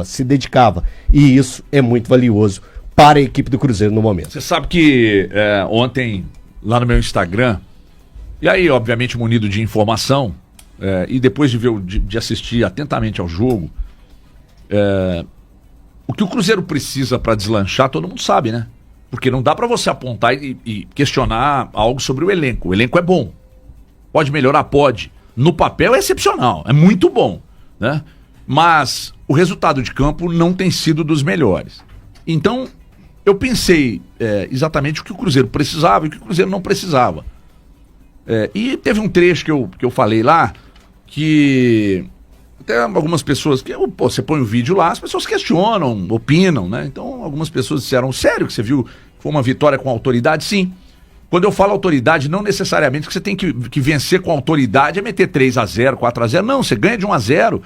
se dedicava. E isso é muito valioso para a equipe do Cruzeiro no momento. Você sabe que ontem, lá no meu Instagram, e aí, obviamente, munido de informação, e depois de assistir atentamente ao jogo, o que o Cruzeiro precisa para deslanchar, todo mundo sabe, né? Porque não dá para você apontar e questionar algo sobre o elenco. O elenco é bom. Pode melhorar? Pode. No papel é excepcional, é muito bom, né? Mas o resultado de campo não tem sido dos melhores. Então, eu pensei exatamente o que o Cruzeiro precisava e o que o Cruzeiro não precisava. E teve um trecho que eu falei lá, que até algumas pessoas, você põe o vídeo lá, as pessoas questionam, opinam, né? Então, algumas pessoas disseram, sério que você viu que foi uma vitória com autoridade? Sim. Quando eu falo autoridade, não necessariamente que você tem que vencer com autoridade é meter 3-0, 4-0. Não, você ganha de 1-0.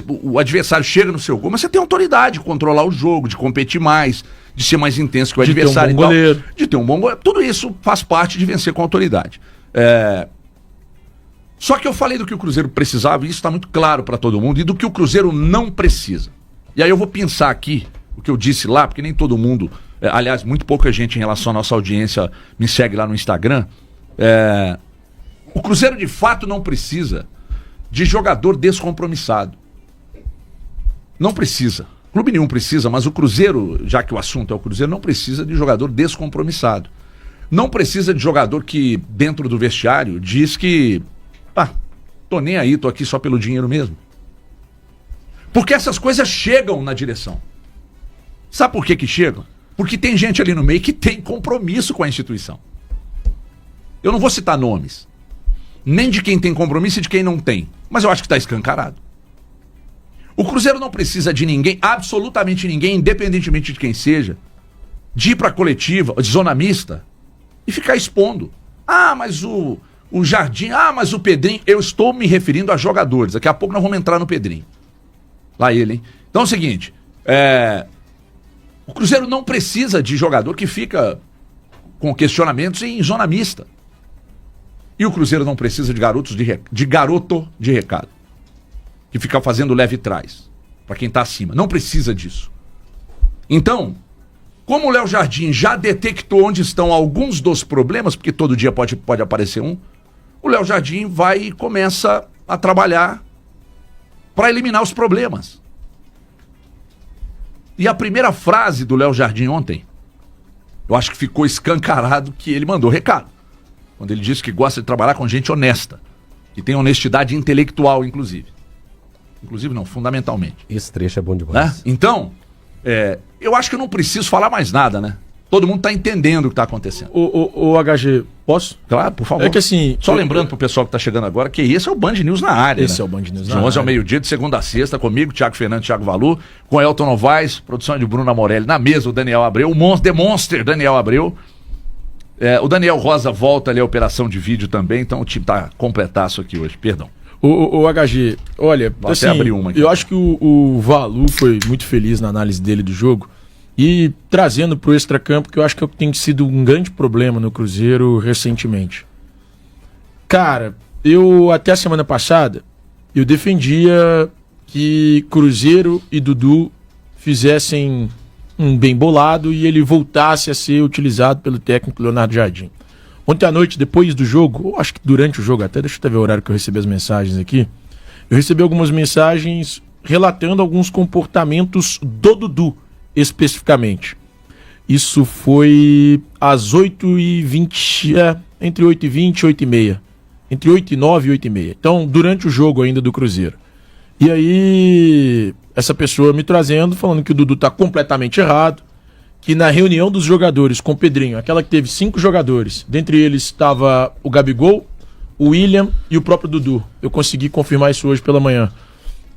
O adversário chega no seu gol, mas você tem autoridade de controlar o jogo, de competir mais, de ser mais intenso que o adversário. De ter um bom goleiro. Tudo isso faz parte de vencer com autoridade. Só que eu falei do que o Cruzeiro precisava, e isso está muito claro para todo mundo, e do que o Cruzeiro não precisa. E aí eu vou pensar aqui o que eu disse lá, porque nem todo mundo, aliás, muito pouca gente em relação à nossa audiência me segue lá no Instagram. O Cruzeiro de fato não precisa de jogador descompromissado. Não precisa. Clube nenhum precisa, mas o Cruzeiro, já que o assunto é o Cruzeiro, não precisa de jogador descompromissado. Não precisa de jogador que, dentro do vestiário, diz que tô nem aí, tô aqui só pelo dinheiro mesmo. Porque essas coisas chegam na direção. Sabe por que chegam? Porque tem gente ali no meio que tem compromisso com a instituição. Eu não vou citar nomes, nem de quem tem compromisso e de quem não tem, mas eu acho que está escancarado. O Cruzeiro não precisa de ninguém, absolutamente ninguém, independentemente de quem seja, de ir para a coletiva, de zona mista, e ficar expondo. Mas o Jardim, mas o Pedrinho. Eu estou me referindo a jogadores. Daqui a pouco nós vamos entrar no Pedrinho. Lá ele, hein? Então é o seguinte, o Cruzeiro não precisa de jogador que fica com questionamentos em zona mista. E o Cruzeiro não precisa de garoto de recado, que fica fazendo leve trás para quem está acima. Não precisa disso. Então, como o Léo Jardim já detectou onde estão alguns dos problemas, porque todo dia pode aparecer um, o Léo Jardim vai e começa a trabalhar para eliminar os problemas. E a primeira frase do Léo Jardim ontem, eu acho que ficou escancarado que ele mandou recado. Quando ele disse que gosta de trabalhar com gente honesta, que tem honestidade intelectual, inclusive. Inclusive não, fundamentalmente. Esse trecho é bom demais. Então, eu acho que eu não preciso falar mais nada, né? Todo mundo tá entendendo o que tá acontecendo. O HG, posso? Claro, por favor. É que assim... Só lembrando pro pessoal que tá chegando agora que esse é o Band News na área, Esse né? é o Band News de na 11 ao área. meio-dia, de segunda a sexta, comigo, Thiago Fernandes, Thiago Valu, com Elton Novaes, produção de Bruno Amorelli, na mesa o Daniel Abreu, o The Monster Daniel Abreu. O Daniel Rosa volta ali à operação de vídeo também, então o time tá completaço aqui hoje, perdão. O HG, olha, Vou assim, até abrir uma aqui. Eu acho que o Valu foi muito feliz na análise dele do jogo e trazendo pro extracampo, que eu acho que tem sido um grande problema no Cruzeiro recentemente. Cara, eu até a semana passada, eu defendia que Cruzeiro e Dudu fizessem um bem bolado e ele voltasse a ser utilizado pelo técnico Leonardo Jardim. Ontem à noite, depois do jogo, ou acho que durante o jogo até, deixa eu até ver o horário que eu recebi as mensagens aqui, eu recebi algumas mensagens relatando alguns comportamentos do Dudu, especificamente. Isso foi às 8h20, entre 8h20 e 8h30. Entre 8h09 e 8h30. Então, durante o jogo ainda do Cruzeiro. E aí, essa pessoa me trazendo, falando que o Dudu tá completamente errado, que na reunião dos jogadores com o Pedrinho, aquela que teve 5 jogadores, dentre eles estava o Gabigol, o William e o próprio Dudu. Eu consegui confirmar isso hoje pela manhã.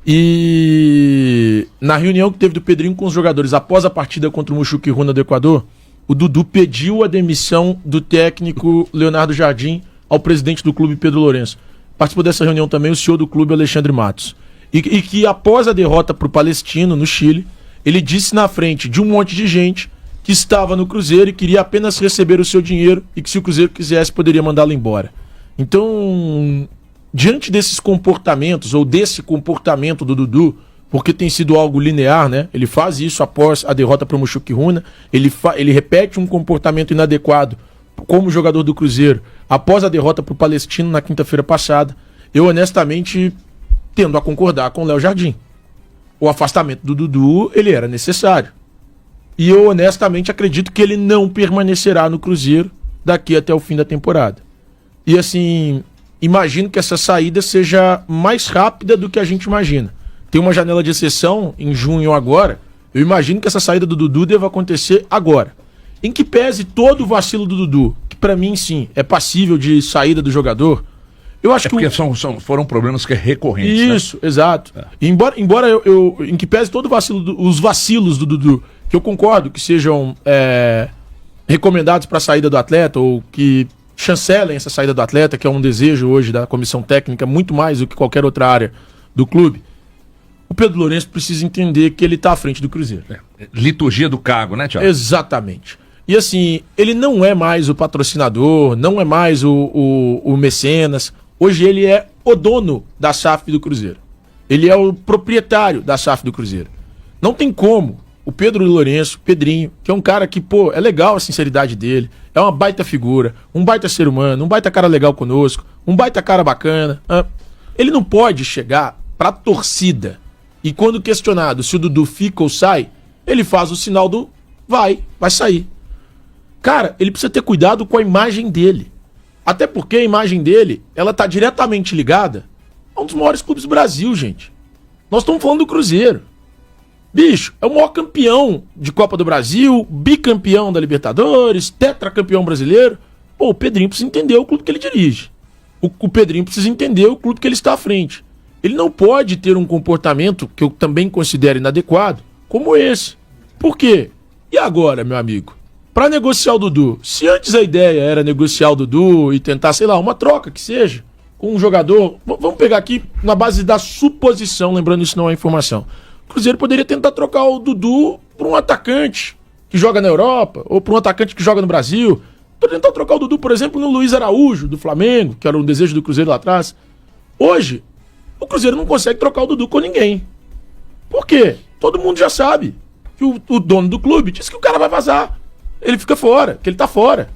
E na reunião que teve do Pedrinho com os jogadores após a partida contra o Muxuque Runa do Equador, o Dudu pediu a demissão do técnico Leonardo Jardim ao presidente do clube, Pedro Lourenço. Participou dessa reunião também o CEO do clube, Alexandre Matos. E que após a derrota para o Palestino, no Chile, ele disse na frente de um monte de gente que estava no Cruzeiro e queria apenas receber o seu dinheiro e que se o Cruzeiro quisesse poderia mandá-lo embora. Então, diante desses comportamentos, ou desse comportamento do Dudu, porque tem sido algo linear, né? Ele faz isso após a derrota para o Mushuc-Runa, ele repete um comportamento inadequado como jogador do Cruzeiro após a derrota para o Palestino na quinta-feira passada. Eu, honestamente, tendo a concordar com o Léo Jardim. O afastamento do Dudu, ele era necessário. E eu, honestamente, acredito que ele não permanecerá no Cruzeiro daqui até o fim da temporada. E, assim, imagino que essa saída seja mais rápida do que a gente imagina. Tem uma janela de exceção em junho agora. Eu imagino que essa saída do Dudu deva acontecer agora. Em que pese todo o vacilo do Dudu, que pra mim, sim, é passível de saída do jogador, eu acho que... Porque foram problemas que é recorrentes, Isso, né? Exato. E embora eu em que pese todo o vacilo, os vacilos do Dudu, que eu concordo que sejam recomendados para a saída do atleta, ou que chancelem essa saída do atleta, que é um desejo hoje da comissão técnica, muito mais do que qualquer outra área do clube, o Pedro Lourenço precisa entender que ele está à frente do Cruzeiro. Liturgia do cargo, né, Thiago? Exatamente. E assim, ele não é mais o patrocinador, não é mais o mecenas. Hoje ele é o dono da SAF do Cruzeiro. Ele é o proprietário da SAF do Cruzeiro. Não tem como o Pedro Lourenço, Pedrinho, que é um cara que, pô, é legal a sinceridade dele, é uma baita figura, um baita ser humano, um baita cara legal conosco, um baita cara bacana. Ele não pode chegar pra torcida e quando questionado se o Dudu fica ou sai, ele faz o sinal do vai sair. Cara, ele precisa ter cuidado com a imagem dele. Até porque a imagem dele, ela tá diretamente ligada a um dos maiores clubes do Brasil, gente. Nós estamos falando do Cruzeiro. Bicho, é o maior campeão de Copa do Brasil, bicampeão da Libertadores, tetracampeão brasileiro. Pô, o Pedrinho precisa entender o clube que ele dirige. O Pedrinho precisa entender o clube que ele está à frente. Ele não pode ter um comportamento que eu também considero inadequado, como esse. Por quê? E agora, meu amigo? Para negociar o Dudu, se antes a ideia era negociar o Dudu e tentar, sei lá, uma troca que seja, com um jogador, vamos pegar aqui na base da suposição, lembrando isso não é informação, o Cruzeiro poderia tentar trocar o Dudu por um atacante que joga na Europa, ou por um atacante que joga no Brasil, poderia tentar trocar o Dudu, por exemplo, no Luiz Araújo, do Flamengo, que era um desejo do Cruzeiro lá atrás. Hoje, o Cruzeiro não consegue trocar o Dudu com ninguém. Por quê? Todo mundo já sabe que o dono do clube disse que o cara vai vazar. Ele fica fora, que ele tá fora.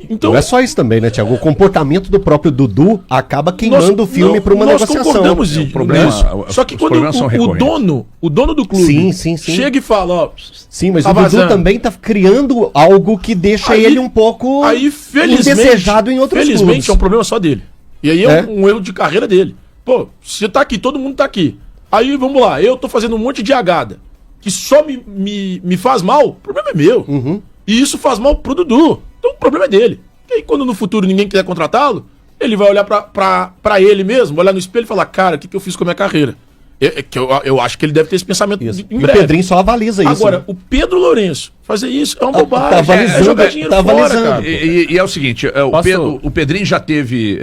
Então, não é só isso também, né, Thiago? O comportamento do próprio Dudu acaba queimando o filme para uma negociação. Nós concordamos nisso. Só que quando o dono do clube chega e fala, ó... Sim, mas o Dudu também tá criando algo que deixa ele um pouco indesejado em outros clubes. Felizmente é um problema só dele. E aí é um erro de carreira dele. Pô, você tá aqui, todo mundo tá aqui. Aí, vamos lá, eu tô fazendo um monte de agada que só me faz mal, o problema é meu. Uhum. E isso faz mal pro Dudu. Então o problema é dele. E aí quando no futuro ninguém quiser contratá-lo, ele vai olhar pra ele mesmo, olhar no espelho e falar, cara, o que eu fiz com a minha carreira? Eu acho que ele deve ter esse pensamento em breve. E o Pedrinho só avaliza isso. Agora, né? O Pedro Lourenço fazer isso é uma bobagem. Tá avalizando, jogar dinheiro tá fora, avalizando. cara. E é o seguinte, o Pedrinho já teve...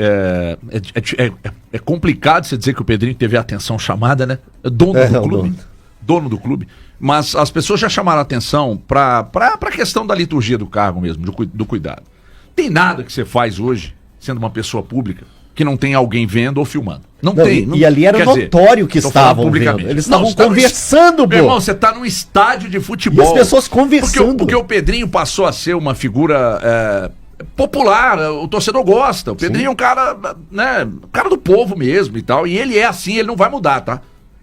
É complicado você dizer que o Pedrinho teve a atenção chamada, né? Dono do clube. Dono do clube. Mas as pessoas já chamaram a atenção para a questão da liturgia do cargo mesmo, do cuidado. Tem nada que você faz hoje, sendo uma pessoa pública, que não tem alguém vendo ou filmando. Não tem. E ali era notório que estavam vendo. Eles estavam conversando, pô. Meu irmão, você tá num estádio de futebol. E as pessoas conversando. Porque o Pedrinho passou a ser uma figura popular, o torcedor gosta. O Pedrinho é um cara, né, cara do povo mesmo e tal. E ele é assim, ele não vai mudar, tá?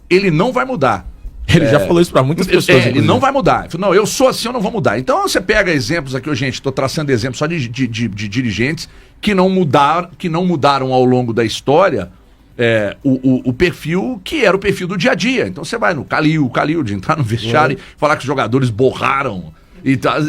Ele não vai mudar. Ele já falou isso pra muitas pessoas. Ele não vai mudar. Ele falou, não, eu sou assim, eu não vou mudar. Então você pega exemplos aqui, gente, tô traçando exemplos só de dirigentes que não mudaram ao longo da história o perfil que era o perfil do dia a dia. Então você vai no Calil de entrar no vestiário e falar que os jogadores borraram.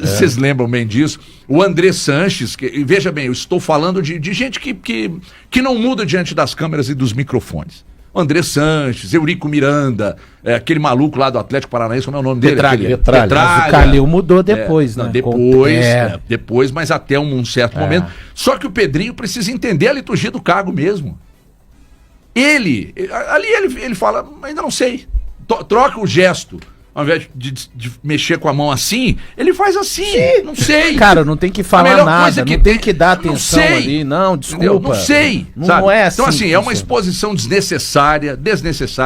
Vocês lembram bem disso? O André Sanches, veja bem, eu estou falando de gente que não muda diante das câmeras e dos microfones. André Sanches, Eurico Miranda, aquele maluco lá do Atlético Paranaense, como é o nome dele? Petralha. O Calil mudou depois, né? Depois, mas até um certo momento. Só que o Pedrinho precisa entender a liturgia do cargo mesmo. Ele fala, ainda não sei. Troca o gesto. ao invés de mexer com a mão assim, ele faz assim. Sim. Não sei. Cara, não tem que falar nada, não tem que dar atenção ali. Não, desculpa. Não sei. Não é assim. Então, assim, é uma exposição desnecessária.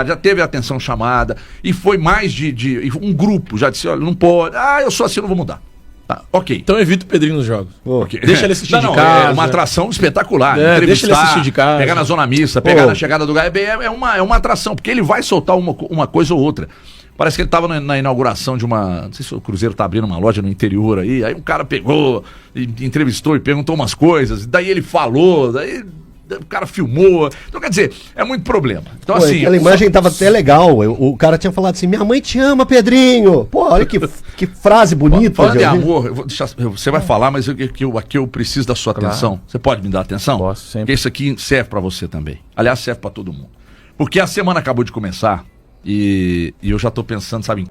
Já teve atenção chamada. E foi mais de um grupo. Já disse, olha, não pode. Eu sou assim, não vou mudar. Tá, ok. Então evita o Pedrinho nos jogos. Okay. Deixa ele assistir de casa. É uma atração espetacular. Deixa ele assistir de casa. Pegar na zona mista, pegar na chegada do Gaia. É uma atração, porque ele vai soltar uma coisa ou outra. Parece que ele estava na inauguração de uma... Não sei se o Cruzeiro tá abrindo uma loja no interior aí. Aí um cara pegou, e entrevistou e perguntou umas coisas. Daí ele falou, daí o cara filmou. Então, quer dizer, é muito problema. Então, assim... Aquela imagem tava até legal. O cara tinha falado assim, minha mãe te ama, Pedrinho. Pô, olha que frase bonita. Fala de amor. Você vai falar, mas aqui eu preciso da sua atenção. Você pode me dar atenção? Posso, sempre. Porque isso aqui serve para você também. Aliás, serve para todo mundo. Porque a semana acabou de começar... E eu já tô pensando, sabe?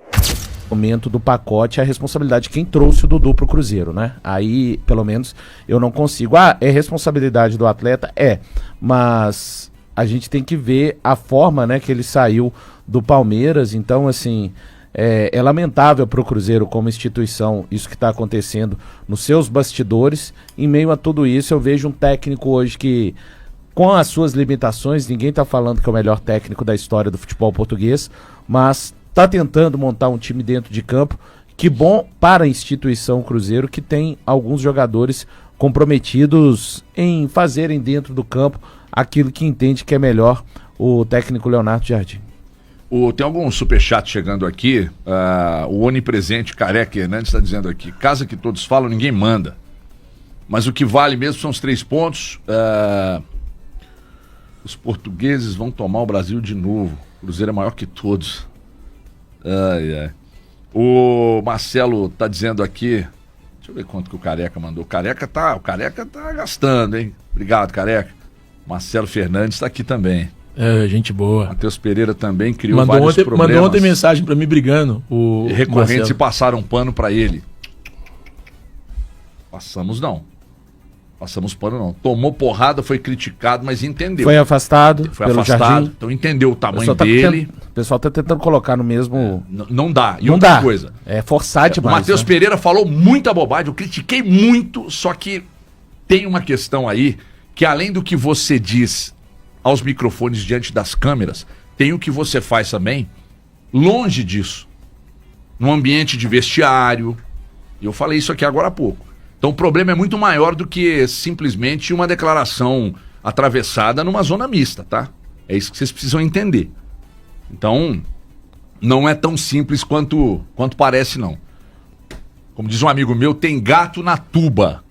Momento do pacote é a responsabilidade de quem trouxe o Dudu pro Cruzeiro, né? Aí, pelo menos, eu não consigo. É responsabilidade do atleta? Mas a gente tem que ver a forma, né, que ele saiu do Palmeiras. Então, assim, é lamentável pro Cruzeiro como instituição isso que tá acontecendo nos seus bastidores. Em meio a tudo isso, eu vejo um técnico hoje que... Com as suas limitações, ninguém está falando que é o melhor técnico da história do futebol português, mas está tentando montar um time dentro de campo. Que bom para a instituição Cruzeiro, que tem alguns jogadores comprometidos em fazerem dentro do campo aquilo que entende que é melhor o técnico Leonardo Jardim. Tem algum superchat chegando aqui. O onipresente Careca Hernandes está dizendo aqui: casa que todos falam, ninguém manda. Mas o que vale mesmo são os 3 pontos. Os portugueses vão tomar o Brasil de novo. O Cruzeiro é maior que todos. O Marcelo tá dizendo aqui. Deixa eu ver quanto que o Careca mandou. O Careca tá gastando, hein? Obrigado, Careca. Marcelo Fernandes tá aqui também. Gente boa. Matheus Pereira também criou vários problemas. Mandou ontem mensagem pra mim brigando. Recorrentes e passaram pano pra ele. Passamos pano não. Tomou porrada, foi criticado, mas entendeu. Foi afastado pelo Jardim. Então entendeu o tamanho dele. O pessoal tá tentando colocar no mesmo... Não dá. E não outra dá. Coisa. É forçar demais. O Matheus Pereira falou muita bobagem, eu critiquei muito, só que tem uma questão aí, que além do que você diz aos microfones diante das câmeras, tem o que você faz também longe disso. No ambiente de vestiário. E eu falei isso aqui agora há pouco. Então o problema é muito maior do que simplesmente uma declaração atravessada numa zona mista, tá? É isso que vocês precisam entender. Então, não é tão simples quanto parece, não. Como diz um amigo meu, tem gato na tuba.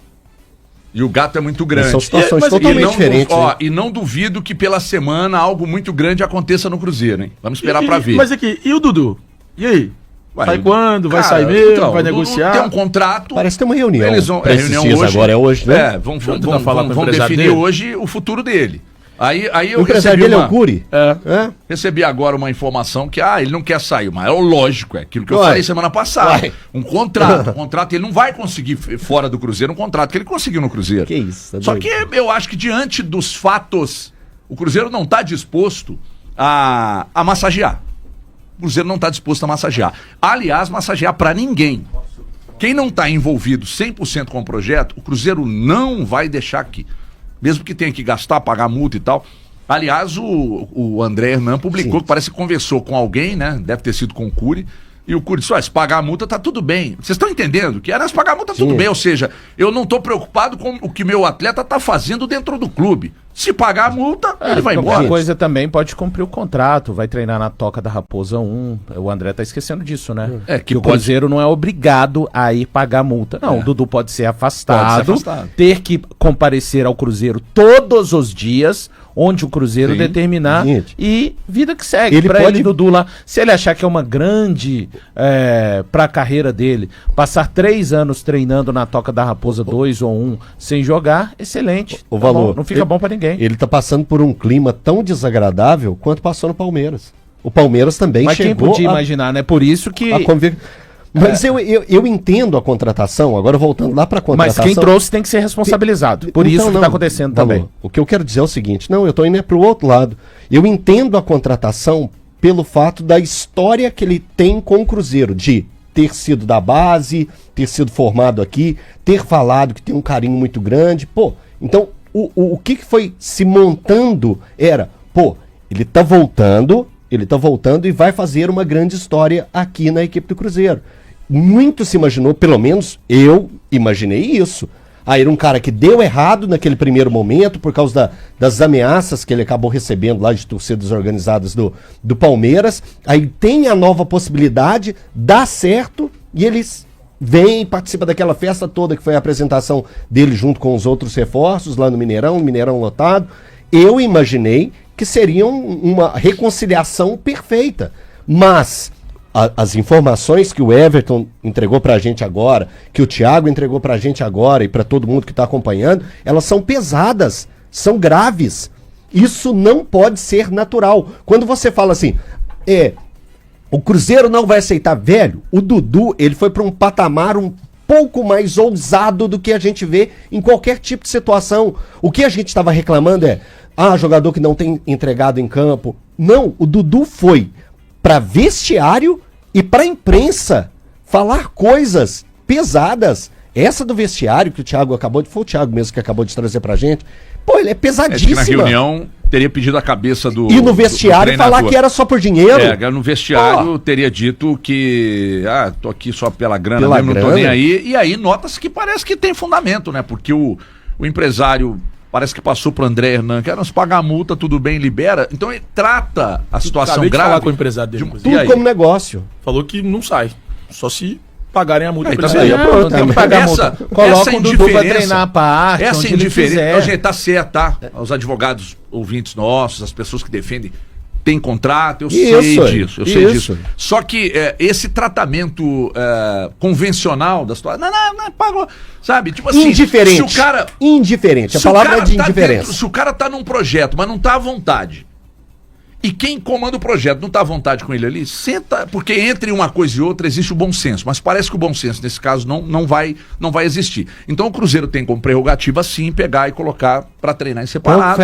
E o gato é muito grande. São situações totalmente diferentes. E não duvido que pela semana algo muito grande aconteça no Cruzeiro, hein? Vamos esperar pra ver. Mas aqui, e o Dudu? E aí? Sai quando? Vai sair mesmo? Então, vai negociar? Tem um contrato. Parece ter uma reunião. Eles vão, reunião hoje. Agora é hoje, né? Vamos definir hoje o futuro dele. Aí eu o empresário dele é o Curi? Recebi agora uma informação que ele não quer sair, mas é lógico, é aquilo que eu falei semana passada. Um contrato, ele não vai conseguir fora do Cruzeiro um contrato que ele conseguiu no Cruzeiro. Que isso? Só que eu acho que diante dos fatos, o Cruzeiro não está disposto a massagear. O Cruzeiro não está disposto a massagear. Aliás, massagear para ninguém. Quem não está envolvido 100% com o projeto, o Cruzeiro não vai deixar aqui. Mesmo que tenha que gastar, pagar multa e tal. Aliás, o André Hernan publicou que parece que conversou com alguém, né? Deve ter sido com o Curi. E o Curi disse, se pagar a multa tá tudo bem. Vocês estão entendendo? Que se pagar a multa tá tudo bem. Ou seja, eu não estou preocupado com o que meu atleta tá fazendo dentro do clube. Se pagar a multa, ele vai embora. Qualquer coisa também pode cumprir o contrato, vai treinar na Toca da Raposa 1. O André tá esquecendo disso, né? Que o Cruzeiro não é obrigado a ir pagar multa. Não, o Dudu pode ser afastado, ter que comparecer ao Cruzeiro todos os dias, onde o Cruzeiro determinar, e vida que segue. Ele Dudu lá, se ele achar que é uma grande pra carreira dele, passar 3 anos treinando na Toca da Raposa 2 ou 1 sem jogar, excelente. O valor não fica bom pra ninguém. Ele tá passando por um clima tão desagradável quanto passou no Palmeiras. O Palmeiras também chegou. Mas quem podia imaginar, né? Por isso que... Mas eu entendo a contratação, agora voltando lá pra contratação... Mas quem trouxe tem que ser responsabilizado. Por isso que tá acontecendo também. O que eu quero dizer é o seguinte, eu tô indo pro outro lado. Eu entendo a contratação pelo fato da história que ele tem com o Cruzeiro, de ter sido da base, ter sido formado aqui, ter falado que tem um carinho muito grande. Pô, então o que foi se montando era, pô, ele tá voltando e vai fazer uma grande história aqui na equipe do Cruzeiro. Muito se imaginou, pelo menos eu imaginei isso. Aí era um cara que deu errado naquele primeiro momento por causa das ameaças que ele acabou recebendo lá de torcidas organizadas do Palmeiras. Aí tem a nova possibilidade, dá certo e eles vêm, participa daquela festa toda que foi a apresentação dele junto com os outros reforços lá no Mineirão lotado. Eu imaginei que seria uma reconciliação perfeita, mas as informações que o Everton entregou pra gente agora, que o Thiago entregou pra gente agora e pra todo mundo que tá acompanhando, elas são pesadas, são graves. Isso não pode ser natural. Quando você fala assim, o Cruzeiro não vai aceitar, velho, o Dudu, ele foi pra um patamar um pouco mais ousado do que a gente vê em qualquer tipo de situação. O que a gente estava reclamando jogador que não tem entregado em campo. Não, o Dudu foi para vestiário e para imprensa falar coisas pesadas. Essa do vestiário que o Thiago foi o Thiago mesmo que acabou de trazer pra gente. Pô, ele é pesadíssima. Na reunião teria pedido a cabeça do E no vestiário falar que era só por dinheiro. No vestiário teria dito que tô aqui só pela grana, mesmo, não tô nem aí. E aí nota-se que parece que tem fundamento, né? Porque o empresário parece que passou pro André Hernan, que nos paga a multa, tudo bem, libera. Então ele trata a situação grave. Acabei de falar com o empresário dele. Tudo como negócio. Falou que não sai. Só se pagarem a multa. Tem que pagar a multa. Coloca o Dudu pra treinar a parte. Essa indiferença. Gente, tá certo, tá? Os advogados ouvintes nossos, as pessoas que defendem, tem contrato, eu sei disso. Só que esse tratamento convencional da situação. Não, pagou. Sabe? Tipo assim. Indiferente. Se o cara. Indiferente. A palavra é de indiferença. Se o cara tá num projeto, mas não tá à vontade. E quem comanda o projeto não está à vontade com ele ali, senta, porque entre uma coisa e outra existe o bom senso, mas parece que o bom senso nesse caso não vai existir. Então o Cruzeiro tem como prerrogativa sim pegar e colocar para treinar em separado,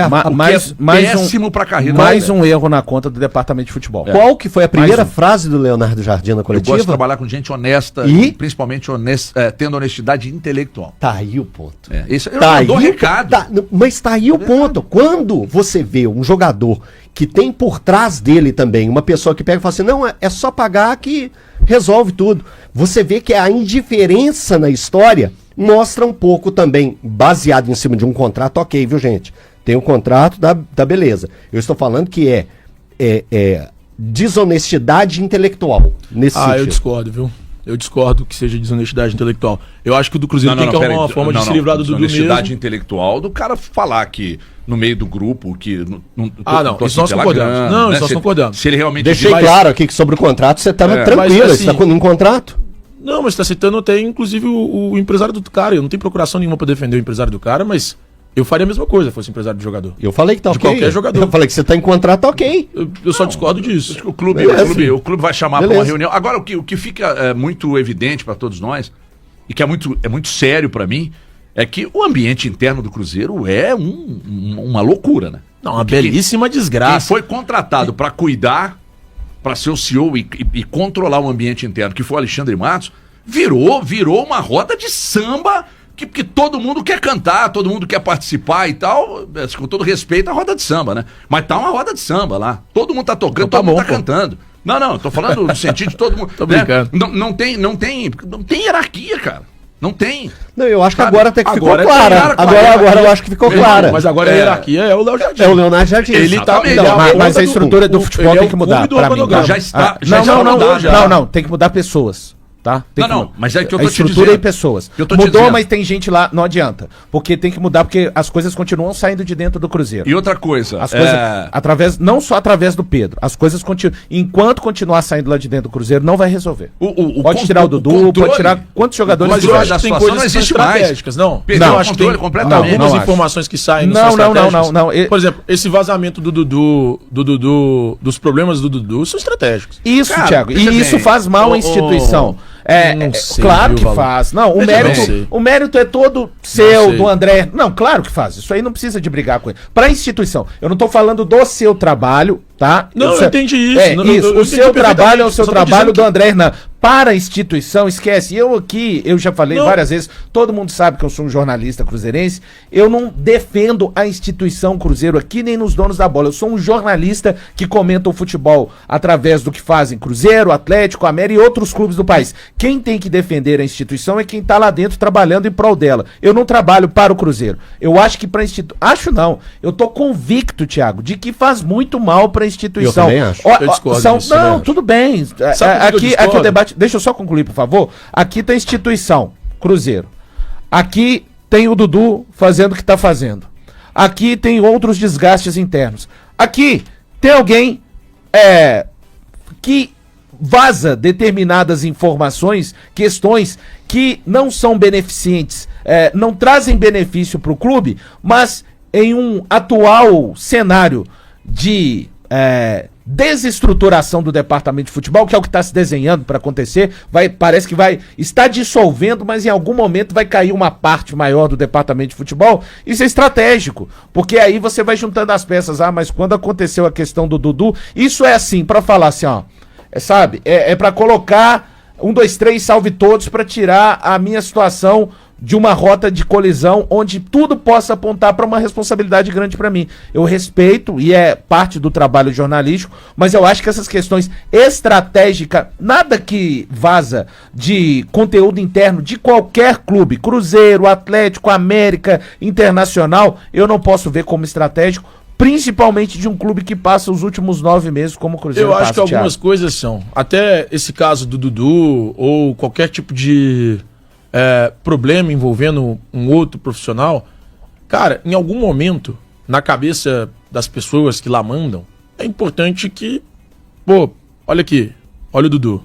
péssimo para a carreira. Mais um erro na conta do departamento de futebol. Qual que foi a primeira frase do Leonardo Jardim na coletiva? Eu gosto de trabalhar com gente honesta e principalmente tendo honestidade intelectual. Tá aí o ponto. Eu dou recado. Mas tá aí o ponto. Quando você vê um jogador que tem por trás dele também uma pessoa que pega e fala assim, não, é só pagar que resolve tudo. Você vê que a indiferença na história mostra um pouco também, baseado em cima de um contrato, ok, viu gente? Tem um contrato, da beleza. Eu estou falando que é desonestidade intelectual, nesse sentido. Eu discordo, viu? Eu discordo que seja desonestidade intelectual. Eu acho que o do Cruzeiro tem que arrumar uma forma de se livrar do Dudu mesmo. Desonestidade intelectual do cara falar que no meio do grupo, que... Isso nós concordamos. Não, isso nós concordamos. Se ele realmente... Deixei claro aqui que sobre o contrato você estava tranquilo, você está com um contrato. Não, mas está citando até inclusive o empresário do cara. Eu não tenho procuração nenhuma para defender o empresário do cara, mas eu faria a mesma coisa se fosse empresário do jogador. Eu falei que tá ok. De qualquer jogador. Eu falei que você está em contrato, ok. Eu só discordo disso. O clube vai chamar para uma reunião. Agora, o que fica muito evidente para todos nós, e que é muito sério para mim, é que o ambiente interno do Cruzeiro é uma loucura, né? Não, uma belíssima desgraça. Quem foi contratado para cuidar, para ser o CEO e controlar o ambiente interno, que foi o Alexandre Matos, virou uma roda de samba que todo mundo quer cantar, todo mundo quer participar e tal. Com todo respeito à roda de samba, né? Mas tá uma roda de samba lá. Todo mundo tá tocando, todo mundo tá cantando. Não, tô falando no sentido de todo mundo. Tô brincando. Não tem hierarquia, cara. Não tem. Não, eu acho que agora até que ficou clara. Agora eu acho que ficou clara. Mas agora a hierarquia é o Léo Jardim. É o Leonardo Jardim. Ele tá. Mas a estrutura do futebol tem que mudar. Pra mim. Já está. Não, tem que mudar pessoas. Tá? Mas é que eu tô te dizendo. Estrutura e pessoas. Mudou, mas tem gente lá, não adianta. Porque tem que mudar, porque as coisas continuam saindo de dentro do Cruzeiro. E outra coisa. As coisas, não só através do Pedro, as coisas continuam. Enquanto continuar saindo lá de dentro do Cruzeiro, não vai resolver. Pode tirar o Dudu, pode tirar quantos jogadores mas eu acho que tem coisas que são estratégicas. Não, eu acho que tem algumas informações que saem. Não. Por exemplo, esse vazamento do Dudu, dos problemas do Dudu, são estratégicos. Isso, Thiago. E isso faz mal à instituição. Não sei, claro viu, que Valor? faz. Não, Eu não sei. o mérito é todo seu, sei. do André. Não, claro que faz. Isso aí não precisa de brigar com ele. Pra instituição. Eu não tô falando do seu trabalho, tá? Não, eu entendi isso. É, Não, isso. eu O seu entendi trabalho é o seu perfeitamente. Eu só tô trabalho dizendo do André Hernan. Para a instituição, esquece. Eu já falei várias vezes, todo mundo sabe que eu sou um jornalista cruzeirense. Eu não defendo a instituição Cruzeiro aqui, nem nos donos da bola. Eu sou um jornalista que comenta o futebol através do que fazem Cruzeiro, Atlético, América e outros clubes do país. Quem tem que defender a instituição é quem tá lá dentro trabalhando em prol dela. Eu não trabalho para o Cruzeiro. Eu acho que para instituição... Acho não. Eu tô convicto, Thiago, de que faz muito mal para a instituição. Eu também acho. Eu discordo disso, Não, né? tudo bem. Sabe por que eu Aqui o discordo? debate... Deixa eu só concluir, por favor. Aqui tá a instituição, Cruzeiro. Aqui tem o Dudu fazendo o que tá fazendo. Aqui tem outros desgastes internos. Aqui tem alguém que vaza determinadas informações, questões que não são beneficentes, não trazem benefício para o clube, mas em um atual cenário de desestruturação do departamento de futebol, que é o que está se desenhando para acontecer, parece que vai estar dissolvendo, mas em algum momento vai cair uma parte maior do departamento de futebol. Isso é estratégico, porque aí você vai juntando as peças. Mas quando aconteceu a questão do Dudu, isso é assim, para falar assim, ó, sabe, é para colocar 1, 2, 3, salve todos, para tirar a minha situação de uma rota de colisão onde tudo possa apontar para uma responsabilidade grande para mim. Eu respeito e é parte do trabalho jornalístico, mas eu acho que essas questões estratégicas, nada que vaza de conteúdo interno de qualquer clube, Cruzeiro, Atlético, América, Internacional, eu não posso ver como estratégico, principalmente de um clube que passa os últimos 9 meses como o Cruzeiro Eu acho passa, que algumas Thiago. coisas são. Até esse caso do Dudu, ou qualquer tipo de problema envolvendo um outro profissional, cara, em algum momento, na cabeça das pessoas que lá mandam, é importante que, pô, olha aqui, olha o Dudu,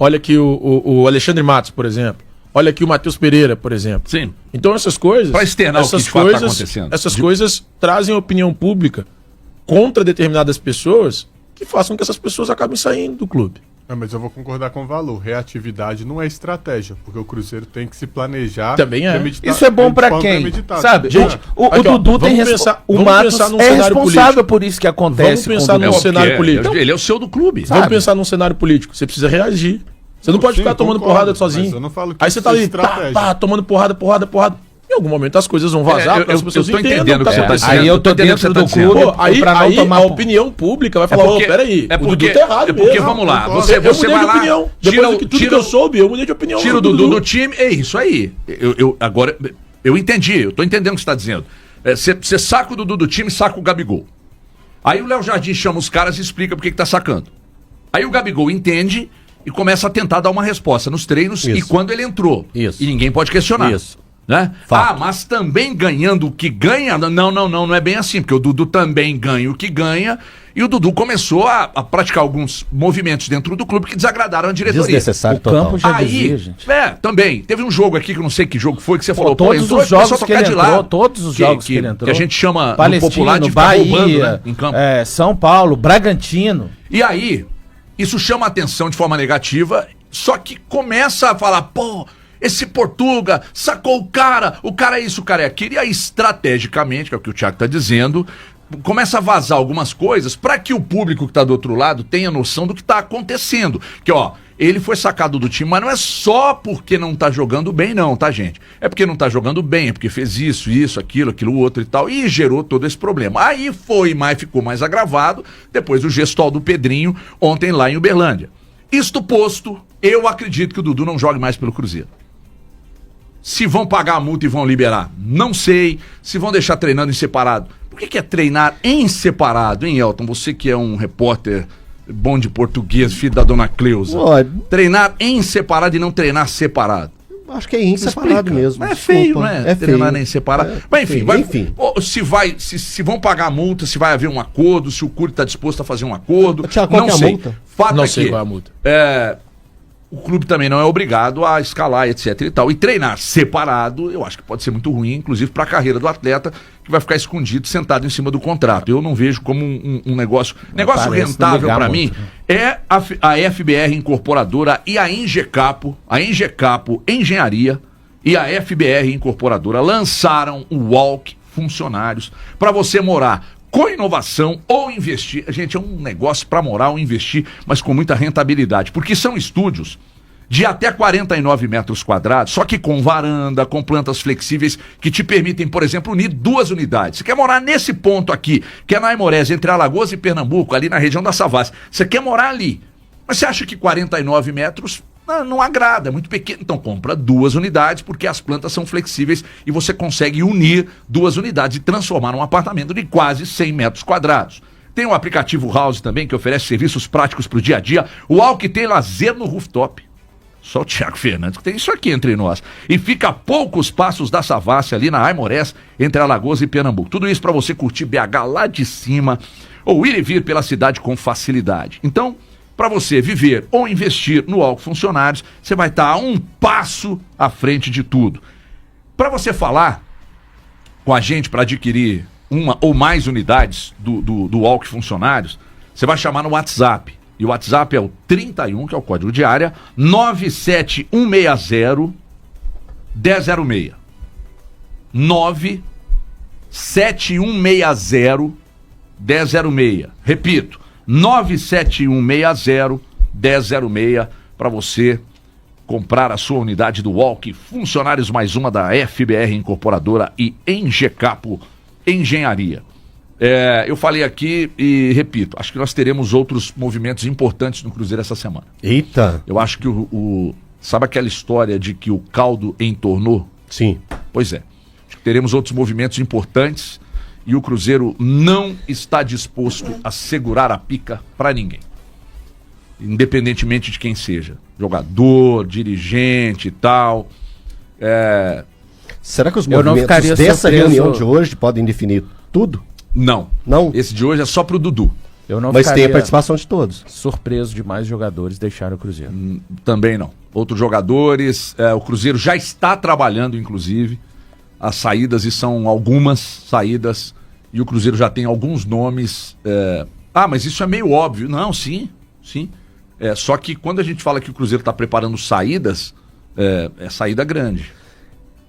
olha aqui o Alexandre Matos, por exemplo, olha aqui o Matheus Pereira, por exemplo. Sim. Então essas coisas... Pra externar o que de fato tá acontecendo. Essas coisas trazem opinião pública contra determinadas pessoas que façam que essas pessoas acabem saindo do clube. Mas eu vou concordar com o Valor. Reatividade não é estratégia, porque o Cruzeiro tem que se planejar. Também é. Isso é bom pra quem? Sabe, gente, o aqui, ó, Dudu tem o vamos Matos pensar num é cenário responsável político. por isso que acontece. Vamos pensar com o num Dudu. cenário político. Ele é o seu do clube. Vamos pensar num cenário político. Você precisa reagir. Você não pode Sim, ficar tomando concordo, porrada mas sozinho. eu não falo que Aí você isso tá é ali, estratégia. tomando porrada. Em algum momento as coisas vão vazar, eu as pessoas tô entendam entendendo o que você tá acontecendo. dizendo. Aí eu tô entendendo o que dentro você do tá dizendo. clube. Pô, aí pra não tomar a opinião pública vai falar, peraí, o Dudu tá errado é porque mesmo. vamos lá, Concordo. você Eu mudei vai de lá, opinião. tira Depois de tudo que eu soube, eu mudei de opinião. tira o Dudu do time, é isso aí. Agora, eu entendi, eu tô entendendo o que você tá dizendo. Você saca o Dudu do time, saca o Gabigol. Aí o Léo Jardim chama os caras e explica por que tá sacando. Aí o Gabigol entende e começa a tentar dar uma resposta nos treinos e quando ele entrou. Isso. E ninguém pode questionar. Isso. Né? Fato. Mas também ganhando o que ganha? Não é bem assim, porque o Dudu também ganha o que ganha e o Dudu começou a praticar alguns movimentos dentro do clube que desagradaram a diretoria. Desnecessário O total. campo já Aí, dizia, gente. também, teve um jogo aqui que eu não sei que jogo foi, que você falou, todos entrou, os jogos começou a que ele tocar de entrou, lado. todos os jogos que ele entrou. Que a gente chama no Palestino, popular de ficar roubando, Bahia, né, em campo. São Paulo, Bragantino. E aí, isso chama a atenção de forma negativa, só que começa a falar, pô, esse Portuga sacou o cara é isso, o cara é aquilo, e aí estrategicamente, que é o que o Thiago tá dizendo, começa a vazar algumas coisas para que o público que tá do outro lado tenha noção do que tá acontecendo. Que, ó, ele foi sacado do time, mas não é só porque não tá jogando bem, não, tá, gente? É porque não tá jogando bem, é porque fez isso, aquilo outro e tal, e gerou todo esse problema. Aí ficou mais agravado depois do gestual do Pedrinho ontem lá em Uberlândia. Isto posto, eu acredito que o Dudu não jogue mais pelo Cruzeiro. Se vão pagar a multa e vão liberar, não sei. Se vão deixar treinando em separado. Por que é treinar em separado, hein, Elton? Você que é um repórter bom de português, filho da dona Cleusa. Olha, Treinar em separado e não treinar separado. acho que é em separado Explica. mesmo. Mas é feio, desculpa. né? É Treinar feio. em separado. É Mas enfim, feio. se vão pagar a multa, se vai haver um acordo, se o Clube está disposto a fazer um acordo. Tiago, qual não que é a sei. multa? Fato Não é sei que, qual é a multa. o clube também não é obrigado a escalar, etc e tal. E treinar separado, eu acho que pode ser muito ruim, inclusive para a carreira do atleta, que vai ficar escondido, sentado em cima do contrato. Eu não vejo como um negócio... Negócio rentável para mim é a FBR Incorporadora e a Engecapo Engenharia e a FBR Incorporadora lançaram o Walk Funcionários para você morar com inovação ou investir. Gente, é um negócio para morar ou investir, mas com muita rentabilidade, porque são estúdios de até 49 metros quadrados, só que com varanda, com plantas flexíveis que te permitem, por exemplo, unir 2 unidades. Você quer morar nesse ponto aqui, que é na Aimorés, entre Alagoas e Pernambuco, ali na região da Savassi. Você quer morar ali, mas você acha que 49 metros não agrada, é muito pequeno. Então compra 2 unidades, porque as plantas são flexíveis e você consegue unir 2 unidades e transformar um apartamento de quase 100 metros quadrados. Tem o aplicativo House também, que oferece serviços práticos para o dia a dia. O Walk tem lazer no rooftop. Só o Thiago Fernandes que tem isso aqui entre nós. E fica a poucos passos da Savassi, ali na Aimorés, entre Alagoas e Pernambuco. Tudo isso para você curtir BH lá de cima, ou ir e vir pela cidade com facilidade. Então, para você viver ou investir no Walk Funcionários, você vai estar a um passo à frente de tudo. Para você falar com a gente para adquirir uma ou mais unidades do Walk Funcionários, você vai chamar no WhatsApp. E o WhatsApp é o 31, que é o código de área, 97160 1006. 97160 1006. Repito, 97160 1006 para você comprar a sua unidade do Walk Funcionários, mais uma da FBR Incorporadora e Engecapo Engenharia. Eu falei aqui e repito, acho que nós teremos outros movimentos importantes no Cruzeiro essa semana. Eita! Eu acho que sabe aquela história de que o caldo entornou? Sim. Pois é. Acho que teremos outros movimentos importantes e o Cruzeiro não está disposto a segurar a pica para ninguém. Independentemente de quem seja. Jogador, dirigente e tal. Será que os Eu não movimentos ficaria dessa surpreso. reunião de hoje podem definir tudo? Não. Não? Esse de hoje é só pro Dudu. Eu não Mas tem a ficaria participação de todos. surpreso de mais jogadores deixarem o Cruzeiro. Também não. Outros jogadores, o Cruzeiro já está trabalhando, inclusive, as saídas, e são algumas saídas, e o Cruzeiro já tem alguns nomes. Mas isso é meio óbvio. Não, sim. Só que quando a gente fala que o Cruzeiro está preparando saídas, é saída grande.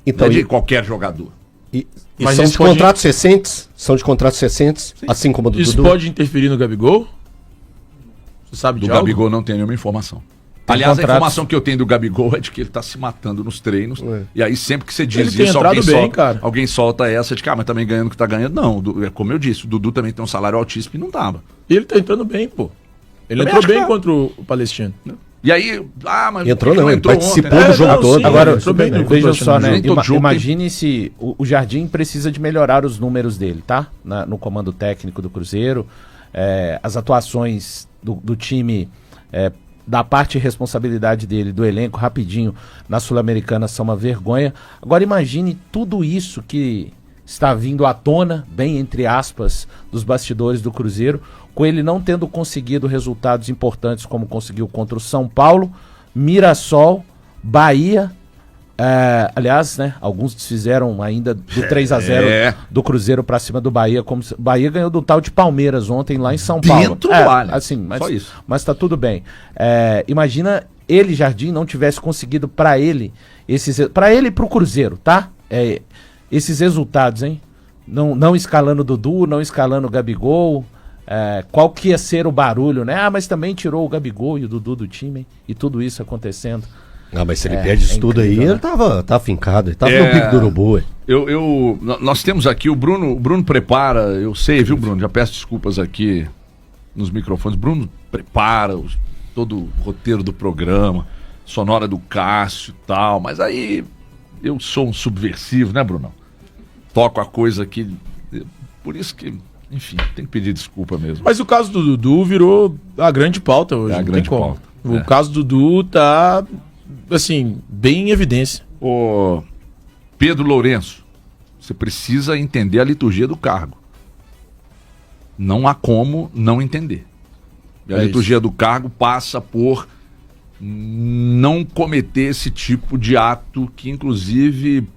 Então, Não é de qualquer jogador. e Mas são isso de pode- contratos recentes? São de contratos recentes? Assim como o do Isso Dudu? pode interferir no Gabigol? Você sabe Do de algo? Gabigol não tem nenhuma informação. Tem Aliás, contratos- a informação que eu tenho do Gabigol é de que ele tá se matando nos treinos. E aí, sempre que você diz Ele tem isso, entrado bem, cara. alguém solta essa de que, mas também ganhando o que tá ganhando. Não, como eu disse, o Dudu também tem um salário altíssimo e não tava. E ele tá entrando bem, pô. Ele Também entrou acho bem que- contra o Palestino. E aí, mas Entrou por que não, ele participou ontem? do jogo todo. sim, Agora, ele entrou bem no vejam contra o só, né? Nem todo jogo Imagine se o Jardim precisa de melhorar os números dele, tá? No comando técnico do Cruzeiro. As atuações do time, da parte de responsabilidade dele, do elenco, rapidinho, na Sul-Americana são uma vergonha. Agora imagine tudo isso que está vindo à tona, bem entre aspas, dos bastidores do Cruzeiro, com ele não tendo conseguido resultados importantes como conseguiu contra o São Paulo, Mirassol, Bahia. Aliás, né, alguns desfizeram ainda do 3-0 do Cruzeiro pra cima do Bahia. Bahia ganhou do tal de Palmeiras ontem lá em São Paulo. Dentro do Allianz. assim, Só isso. mas tá tudo bem. Imagina ele, Jardim, não tivesse conseguido pra ele para ele e pro Cruzeiro, tá? Esses resultados, hein? Não escalando o Dudu, não escalando o Gabigol. Qual que ia ser o barulho, né? Mas também tirou o Gabigol e o Dudu do time, hein? E tudo isso acontecendo. Mas se ele perde isso tudo aí, incrível, ele tava fincado, ele tava no pico do urubu. Ué. Nós temos aqui, o Bruno prepara, eu sei, viu, Bruno? Já peço desculpas aqui nos microfones. Bruno prepara todo o roteiro do programa, sonora do Cássio e tal, mas aí eu sou um subversivo, né, Bruno? Toco a coisa aqui, por isso que, enfim, tem que pedir desculpa mesmo. Mas o caso do Dudu virou a grande pauta hoje. É a não grande tem como. pauta. O caso do Dudu tá, assim, bem em evidência. Ô, Pedro Lourenço, você precisa entender a liturgia do cargo. Não há como não entender. E a liturgia do cargo passa por não cometer esse tipo de ato que, inclusive,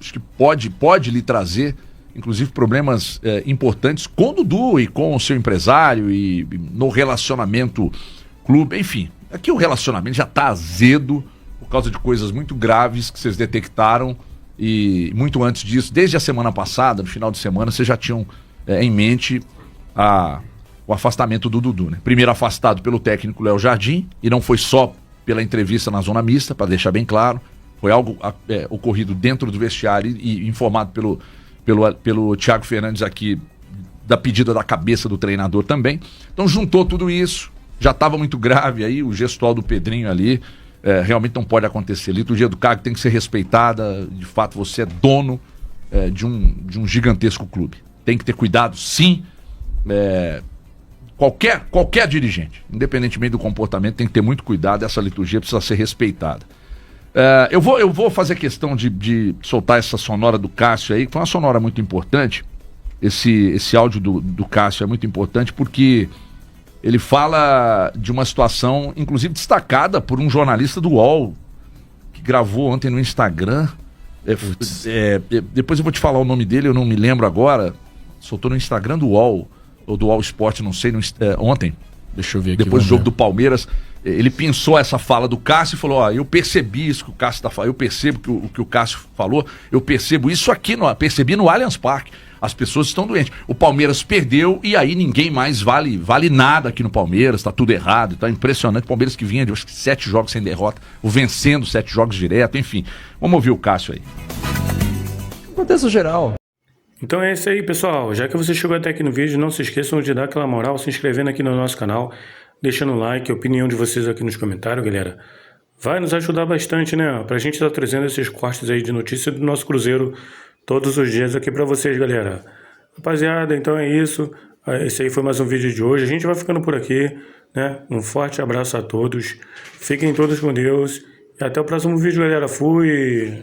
acho que pode lhe trazer, inclusive, problemas importantes com o Dudu e com o seu empresário e no relacionamento clube, enfim. Aqui o relacionamento já está azedo por causa de coisas muito graves que vocês detectaram e muito antes disso, desde a semana passada, no final de semana, vocês já tinham em mente o afastamento do Dudu, né? Primeiro afastado pelo técnico Léo Jardim, e não foi só pela entrevista na zona mista, para deixar bem claro, foi algo ocorrido dentro do vestiário e informado pelo Thiago Fernandes aqui, da pedida da cabeça do treinador também. Então juntou tudo isso, já estava muito grave aí, o gestual do Pedrinho ali, realmente não pode acontecer. A liturgia do cargo tem que ser respeitada, de fato você é dono de um gigantesco clube. Tem que ter cuidado, sim. Qualquer dirigente, independentemente do comportamento, tem que ter muito cuidado, essa liturgia precisa ser respeitada. Eu vou fazer questão de soltar essa sonora do Cássio aí, que foi uma sonora muito importante. Esse áudio do Cássio é muito importante porque ele fala de uma situação, inclusive destacada por um jornalista do UOL, que gravou ontem no Instagram. Depois eu vou te falar o nome dele, eu não me lembro agora. Soltou no Instagram do UOL, ou do UOL Esporte, não sei, ontem. Deixa eu ver aqui. Depois do jogo do Palmeiras, ele pensou essa fala do Cássio e falou: eu percebi isso que o Cássio está falando, eu percebo o que o Cássio falou, eu percebo isso aqui, percebi no Allianz Parque. As pessoas estão doentes. O Palmeiras perdeu e aí ninguém mais vale nada aqui no Palmeiras, tá tudo errado, tá impressionante. O Palmeiras que vinha de acho que 7 jogos sem derrota, vencendo 7 jogos direto, enfim. Vamos ouvir o Cássio aí. Contexto geral. Então é isso aí, pessoal. Já que você chegou até aqui no vídeo, não se esqueçam de dar aquela moral, se inscrevendo aqui no nosso canal, deixando o like, a opinião de vocês aqui nos comentários, galera. Vai nos ajudar bastante, né? Pra gente estar trazendo esses cortes aí de notícia do nosso Cruzeiro todos os dias aqui pra vocês, galera. Rapaziada, então é isso. Esse aí foi mais um vídeo de hoje. A gente vai ficando por aqui, né? Um forte abraço a todos. Fiquem todos com Deus. E até o próximo vídeo, galera. Fui!